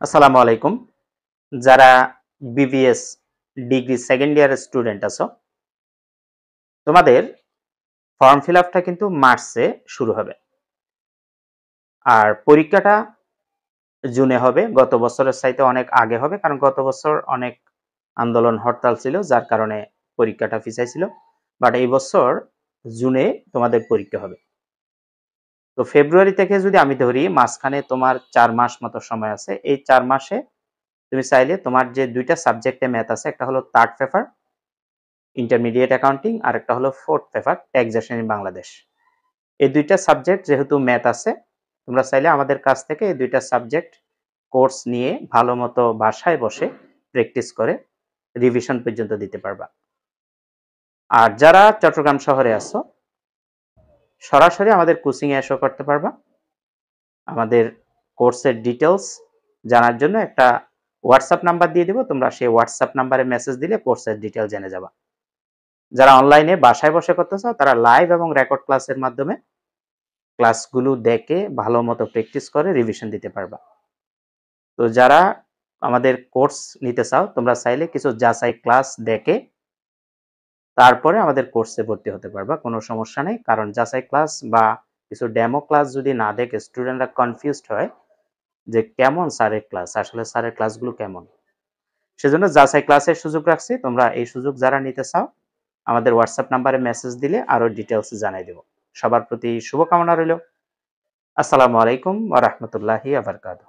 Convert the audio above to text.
আসসালামু আলাইকুম। যারা বিবিএস ডিগ্রি সেকেন্ড ইয়ারের স্টুডেন্ট আছো, তোমাদের ফর্ম ফিল আপটা কিন্তু মার্চে শুরু হবে। আর পরীক্ষাটা জুনে হবে। গত বছরের চাইতে অনেক আগে হবে, কারণ গত বছর অনেক আন্দোলন হরতাল ছিল, যার কারণে পরীক্ষাটা পিছাইছিল। বাট এই বছর জুনে তোমাদের পরীক্ষা হবে। তো ফেব্রুয়ারি থেকে যদি আমি ধরি, মাঝখানে তোমার 4 মাস মতো সময় আছে। এই 4 মাসে তুমি চাইলে তোমার যে দুইটা সাবজেক্টে ম্যাথ আছে, একটা হলো থার্ড পেপার ইন্টারমিডিয়েট অ্যাকাউন্টিং, আর একটা হলো fourth paper taxation in Bangladesh. এই দুইটা সাবজেক্ট যেহেতু ম্যাথ আছে, তোমরা চাইলে আমাদের কাছ থেকে এই দুইটা সাবজেক্ট কোর্স নিয়ে ভালো মতো বাসায় বসে প্র্যাকটিস করে রিভিশন পর্যন্ত দিতে পারবা। আর যারা চট্টগ্রাম শহরে আছো, সরাসরি আমাদের কোচিং এ এসে করতে পারবা। আমাদের কোর্সের ডিটেলস জানার জন্য একটা হোয়াটসঅ্যাপ নাম্বার দিয়ে দিব, তোমরা সেই হোয়াটসঅ্যাপ নাম্বারে মেসেজ দিলে কোর্সের ডিটেল জেনে যাবা। যারা অনলাইনে বাসায় বসে করতে চাও, তারা লাইভ এবং রেকর্ড ক্লাসের মাধ্যমে ক্লাসগুলো দেখে ভালো মতো প্র্যাকটিস করে রিভিশন দিতে পারবা। তো যারা আমাদের কোর্স নিতে চাও, তোমরা চাইলে কিছু যাচাই ক্লাস দেখে তারপরে আমাদের কোর্সে ভর্তি হতে পারবা, কোনো সমস্যা নেই। কারণ যাচাই ক্লাস বা কিছু ডেমো ক্লাস যদি না দেখে স্টুডেন্টরা কনফিউজড হয় যে কেমন স্যারের ক্লাস, আসলে স্যারের ক্লাসগুলো কেমন। সেজন্য যাচাই ক্লাসের সুযোগ রাখছি। তোমরা এই সুযোগ যারা নিতে চাও, আমাদের হোয়াটসঅ্যাপ নাম্বারে মেসেজ দিলে আরো ডিটেলস জানাই দেব। সবার প্রতি শুভকামনা রইল। আসসালামু আলাইকুম ওয়া রাহমাতুল্লাহি ওয়া বারাকাতুহু।